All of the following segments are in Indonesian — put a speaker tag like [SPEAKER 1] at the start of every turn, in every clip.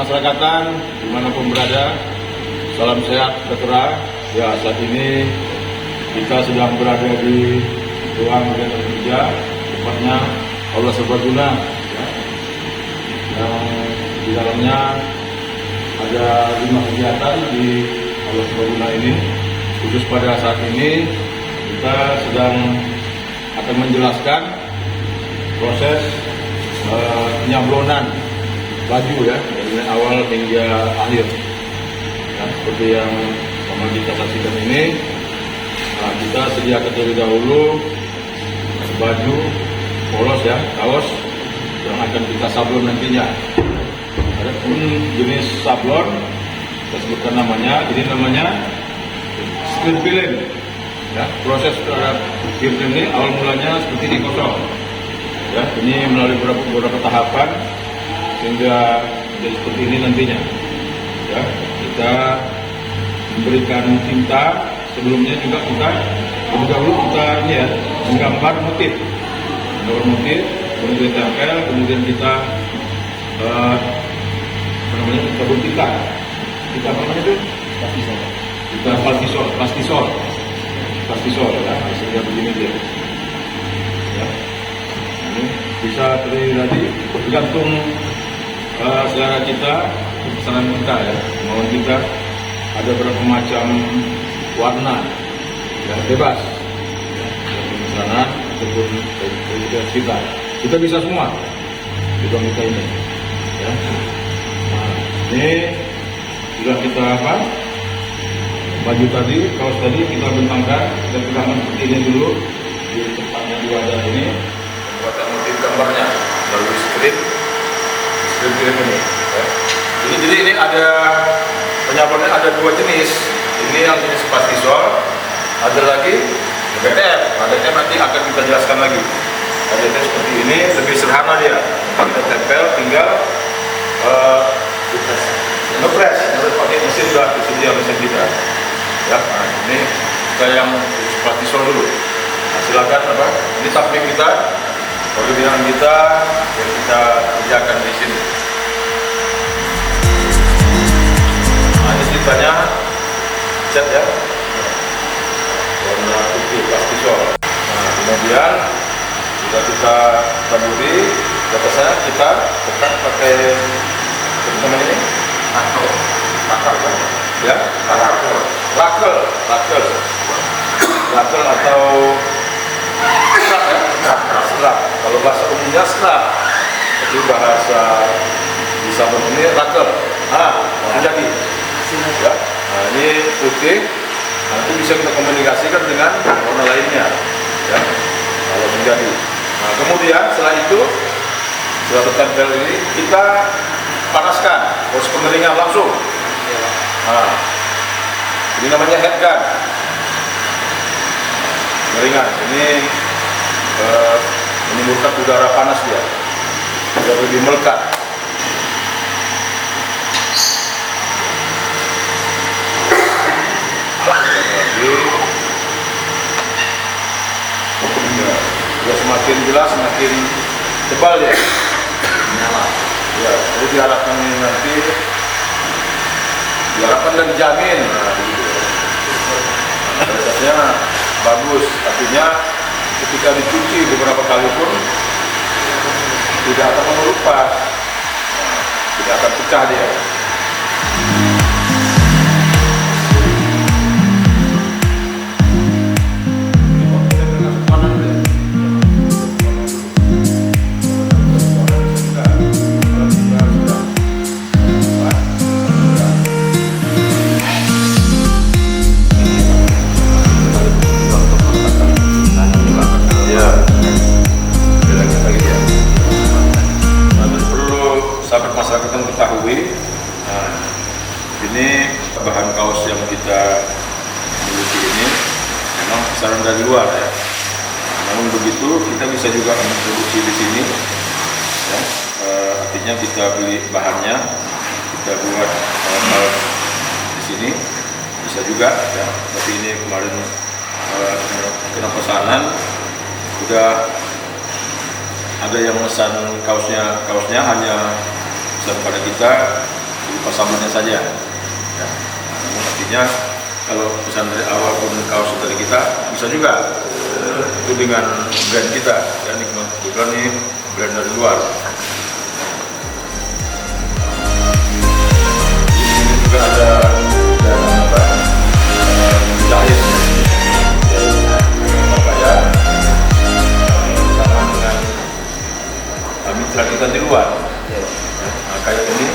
[SPEAKER 1] kemasyarakatan dimanapun berada, salam sehat sejahtera. Ya, saat ini kita sedang berada di ruang kerja, tepatnya Aula Serbaguna, ya, yang di dalamnya ada 5 kegiatan di Aula Serbaguna ini. Khusus pada saat ini kita sedang akan menjelaskan proses penyablonan baju, ya, dari awal hingga akhir. Ya, seperti yang sama kita saksikan ini, kita sediakan terlebih dahulu baju polos, ya, kaos yang akan kita sablon nantinya. Ada pun jenis sablon, kita sebutkan namanya. Ini namanya skin peeling. Ya, proses terhadap skin peeling ini awal mulanya seperti ini, kosong. Ya, ini melalui beberapa tahapan sehingga jadi seperti ini nantinya. Ya, kita memberikan tinta. Sebelumnya juga kita lebih dahulu kita ini, ya, menggambar motif, kemudian tempel, kemudian kita kita buktikan. Kita apa namanya itu? Plastisol, ya, hasilnya begini dia. Ya. Ini bisa terdiri tadi tergantung selera kita, pesanan kita, ya, kemauan kita. Ada berapa macam warna, ya, bebas, ya, pesanan ataupun kita bisa semua di bidang kita ini, ya. Nah, ini sudah kita baju tadi, kaos tadi kita bentangkan, kita pegangkan seperti ini dulu di tempatnya di wadah ini, buatan motif gambarnya melalui screen ini, ya. Jadi ini ada penyablonnya, ada 2 jenis. Ini yang jenis plastisol, ada lagi DTF. DTF nanti akan kita jelaskan lagi. DTF seperti ini, lebih sederhana dia. Kita tempel, tinggal ngepres pakai mesin, sudah tersedia mesin kita. Ya, nah, ini kita yang plastisol dulu. Nah, silakan ini samping kita, binaan kita yang kita kerjakan di sini. Nah, ini ceritanya cat, ya, warna putih plastisol. Nah, kemudian sudah kita taburi, di atasnya kita tekan pakai teman ini lakel atau strap. Kalau bahasa umumnya strap, tapi bahasa di sabun ini lakel. Jadi, ya. Nah, ini putih, nanti bisa kita komunikasikan dengan warna lainnya, ya, kalau menjadi. Nah, kemudian setelah itu, setelah tertempel ini, kita panaskan proses pengeringan langsung. Nah, ini namanya head gun, pengeringan. Ini menimbulkan udara panas dia, biar lebih melekat. Ya, semakin jelas, semakin tebal ya. Ya, jadi diharapkan nanti, dan dijamin. Kualitasnya bagus, artinya ketika dicuci beberapa kali pun tidak akan mengelupas, tidak akan pecah dia. Sahabat masyarakat yang ketahui, ini bahan kaos yang kita miliki ini memang pesanan dari luar, ya. Namun begitu kita bisa juga memproduksi di sini, ya. Artinya kita beli bahannya, kita buat kaos di sini bisa juga, ya. Tapi ini kemarin kena pesanan, sudah ada yang pesan kaosnya hanya pesan pada kita pasamannya saja. Ya. Namun artinya kalau pesan dari awal pun kaos dari kita bisa juga itu dengan brand kita. Ya, ini kebetulan nih brand dari luar. Ini juga ada apa? Jahit. Pakaian sama dengan mitra kita di luar. Nah, kayak ini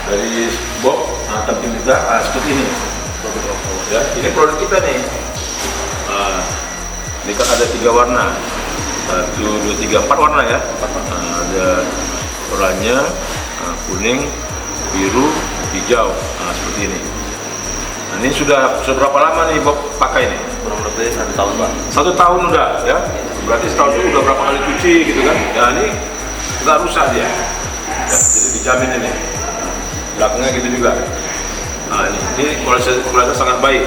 [SPEAKER 1] dari box, tapi kita seperti ini. Ya, ini produk kita nih. Ini kan ada 3 warna, 1, 2, 3, 4 warna ya. Ada oranye, kuning, biru, hijau. Nah, seperti ini. Nah, ini sudah berapa lama nih Bob pakai nih?
[SPEAKER 2] Kurang lebih 1 tahun, Pak.
[SPEAKER 1] 1 tahun udah ya. Berarti setahun itu udah berapa kali cuci gitu kan? Ya ini nggak rusak dia. Ya, jadi dijamin ini. Belakangnya gitu juga. Nah, ini kualitas sangat baik.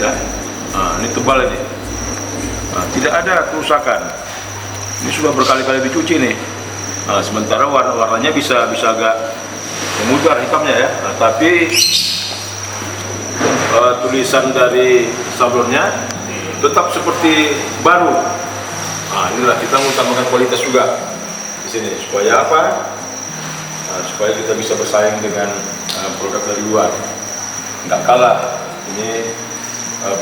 [SPEAKER 1] Ya. Nah, ini tebal ini. Nah, tidak ada kerusakan. Ini sudah berkali-kali dicuci nih. Nah, sementara warnanya bisa agak memudar hitamnya ya. Nah, tapi tulisan dari sablonnya tetap seperti baru. Nah, inilah kita mengutamakan kualitas juga di sini. Supaya apa? Nah, supaya kita bisa bersaing dengan produk dari luar. Nggak kalah. Ini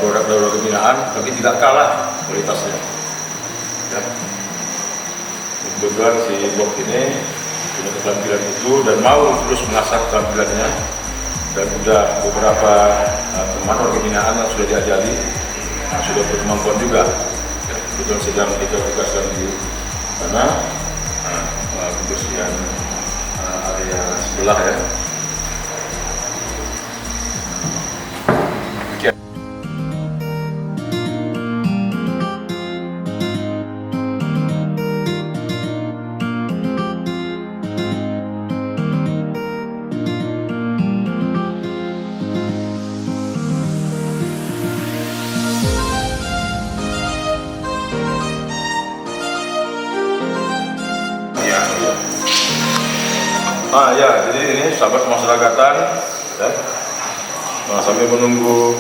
[SPEAKER 1] produk dari luar kebinaan, tapi tidak kalah kualitasnya. Ya. Kebetulan si Bob ini punya keterampilan itu dan mau terus mengasah keterampilannya. Dan sudah beberapa teman organisasi yang sudah diajari, sudah berkemampuan juga. Ya, kebetulan sedang kita tugaskan di sana kebersihan area sebelah ya. Ya, jadi ini sahabat masyarakatan ya. Nah, sambil menunggu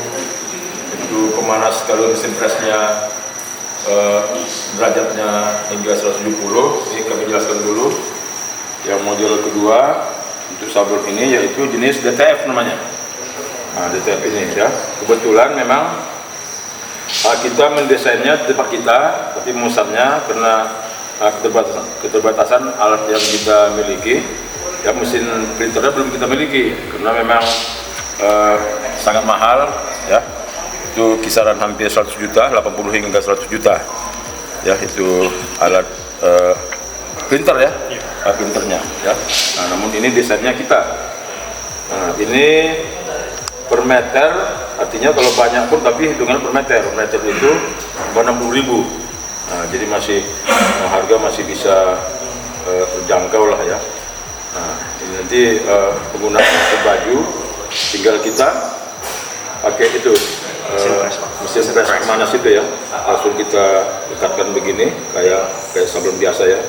[SPEAKER 1] itu pemanas kalau mesin presnya derajatnya hingga 170, ini kami jelaskan dulu yang model kedua untuk sablon ini yaitu jenis DTF namanya. Nah, DTF ini ya, kebetulan memang kita mendesainnya di tempat kita, tapi memesannya karena keterbatasan alat yang kita miliki. Ya, mesin printernya belum kita miliki karena memang sangat mahal ya, itu kisaran hampir 100 juta, 80 hingga 100 juta ya, itu alat printer ya, printernya ya. Nah, namun ini desainnya kita. Nah, ini per meter, artinya kalau banyak pun tapi hitungan per meter itu 60.000. Nah, jadi masih harga masih bisa terjangkau lah ya. Nah, ini nanti penggunaan baju tinggal kita pakai itu mesin press panas itu ya, langsung kita dekatkan begini kayak sablon biasa ya,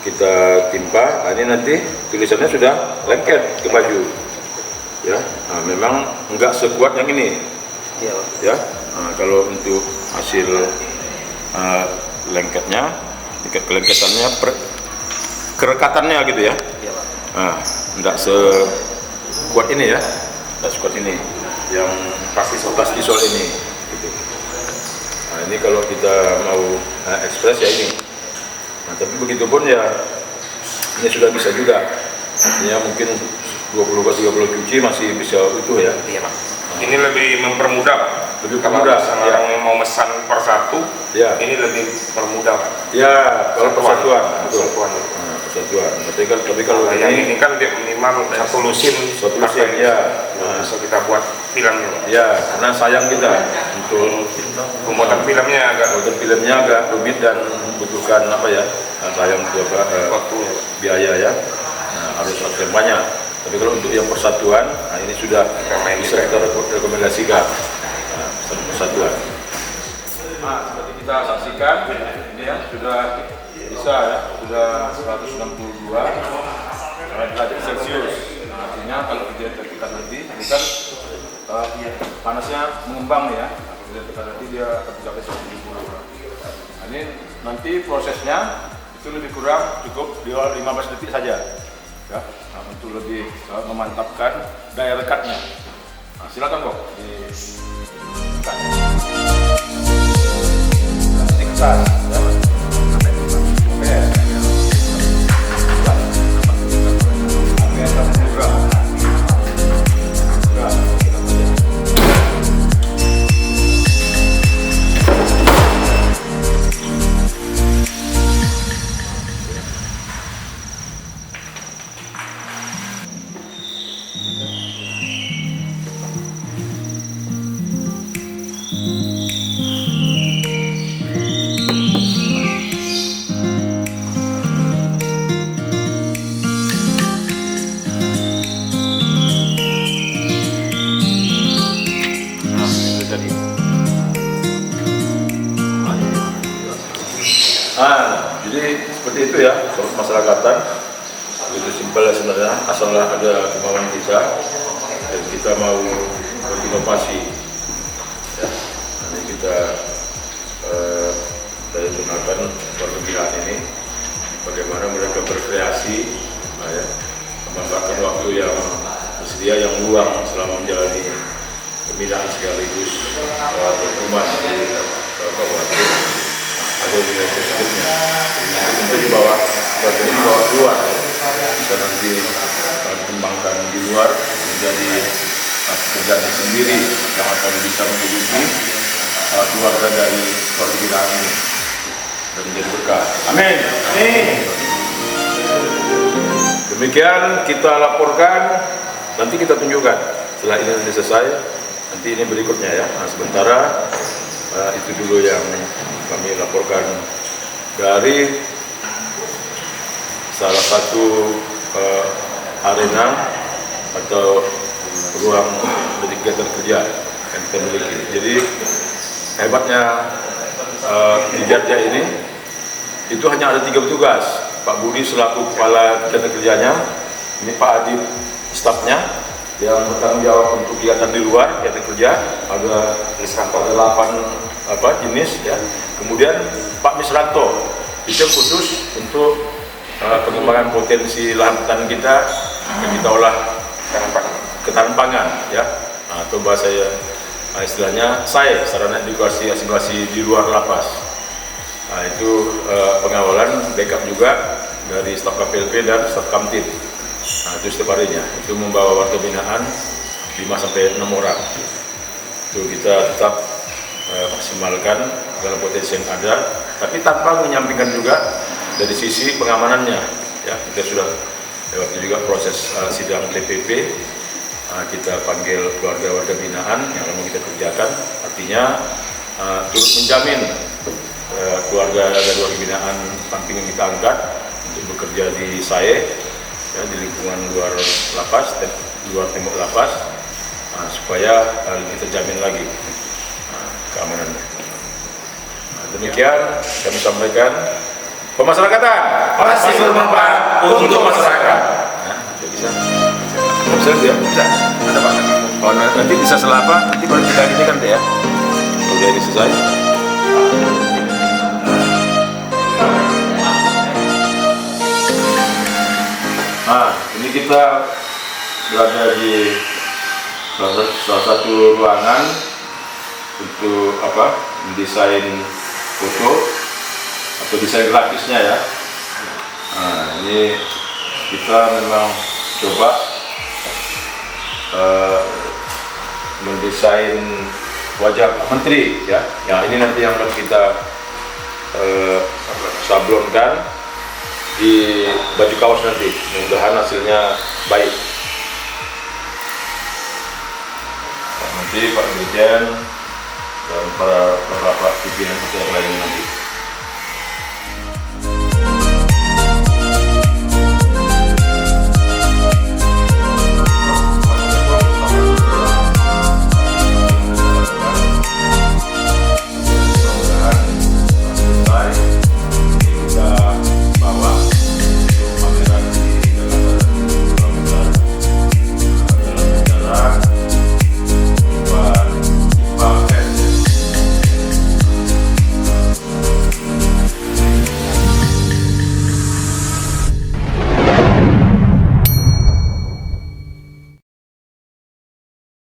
[SPEAKER 1] kita timpa. Nah, ini nanti tulisannya sudah lengket ke baju ya. Nah, memang enggak sekuat yang ini ya. Nah, kalau untuk hasil lengketnya, tingkat kelengketannya, kerekatannya gitu ya. Nah, enggak sekuat ini ya, enggak sekuat ini yang plastisol ini gitu. Nah, ini kalau kita mau ekspres ya ini. Nah, tapi begitu pun ya ini sudah bisa juga, artinya mungkin 20-30 cuci masih bisa utuh ya.
[SPEAKER 3] Iya, Pak. Ini lebih mempermudah, Pak.
[SPEAKER 1] Lebih
[SPEAKER 3] kalau
[SPEAKER 1] mudah
[SPEAKER 3] ya. Orang yang mau pesan per satu
[SPEAKER 1] ya,
[SPEAKER 3] ini lebih permudah, Pak.
[SPEAKER 1] Ya, kalau persatuan,
[SPEAKER 3] persatuan.
[SPEAKER 1] Nah, persatuan. Tapi kalau
[SPEAKER 3] yang ini kan dia minimal satu lusin
[SPEAKER 1] ya.
[SPEAKER 3] Nah, bisa kita buat filmnya, Pak.
[SPEAKER 1] Ya, karena sayang kita untuk
[SPEAKER 3] pembuatan filmnya
[SPEAKER 1] agak rumit dan membutuhkan apa ya? Nah, sayang itu waktu, biaya ya. Nah, harus yang banyak. Tapi kalau untuk yang persatuan, nah ini sudah bisa kita rekomendasikan. Nah, persatuan. Nah, seperti kita saksikan, ini ya sudah bisa ya, sudah 162 derajat Celcius. Nah, artinya tekan nanti, ini kan panasnya mengembang nih ya. Apabila tekan nanti dia akan mencapai 170. Nah, ini nanti prosesnya itu lebih kurang cukup di 15 detik saja, ya, nah, untuk lebih memantapkan daya rekatnya. Nah, silakan kok ditekan. Dikesan, ya. Jadi seperti itu ya, masyarakatan itu simpel sebenarnya, asalnya ada kemauan kita dan kita mau berinovasi. Ya, nanti kita gunakan warga binaan ini bagaimana mereka berkreasi, ya, memanfaatkan waktu yang tersedia yang luang selama menjalani pembinaan sekaligus pertemuan di kabupaten. Ada nilai positifnya, itu di bawah luar, bisa nanti kembangkan di luar menjadi pekerjaan sendiri yang akan bisa menghidupi keluarga dari keluarga binaan ini dan menjadi berkah. Amin. Demikian kita laporkan, nanti kita tunjukkan setelah ini nanti selesai, nanti ini berikutnya ya. Nah, sementara itu dulu yang kami laporkan dari salah satu arena atau ruang kegiatan kerja yang kita miliki. Jadi hebatnya di Jatja ini itu hanya ada 3 petugas. Pak Budi selaku kepala kegiatan kerjanya, ini Pak Adib stafnya yang bertanggung jawab untuk kegiatan di luar kegiatan kerja, ada 8 jenis ya. Kemudian Pak Misranto itu khusus untuk pengembangan potensi lahan hutan kita yang kita olah ketahanan pangan ya, atau bahasa istilahnya sarana edukasi asimilasi di luar lapas. Nah, itu pengawalan backup juga dari staf KPLP dan staf Kamtib. Nah, itu setiap harinya itu membawa warga binaan 5-6 orang. Itu kita tetap maksimalkan segala potensi yang ada, tapi tanpa menyampingkan juga dari sisi pengamanannya. Ya, kita sudah lewati juga proses sidang DPP. Kita panggil keluarga warga binaan yang mau kita kerjakan, artinya turut menjamin keluarga dari warga binaan Pamping yang kita angkat untuk bekerja di SAE, ya, di lingkungan luar lapas dan luar tembok lapas, supaya lebih terjamin lagi keamanannya. Demikian kami sampaikan. Pemasyarakatan
[SPEAKER 2] pasti bermanfaat untuk masyarakat.
[SPEAKER 1] Bisa ya? Bisa. Ada Pak. Oh, nanti bisa selapa, nanti baru kita ini kan deh ya. Udah ini selesai. Nah, ini kita berada di salah satu ruangan untuk mendesain foto atau desain grafisnya ya. Nah, ini kita memang coba mendesain wajah menteri ya. Yang ini nanti yang akan kita sablonkan di baju kaos nanti. Mudah-mudahan hasilnya baik. Nanti Pak Dirjen dan para pimpinan yang lainnya nanti.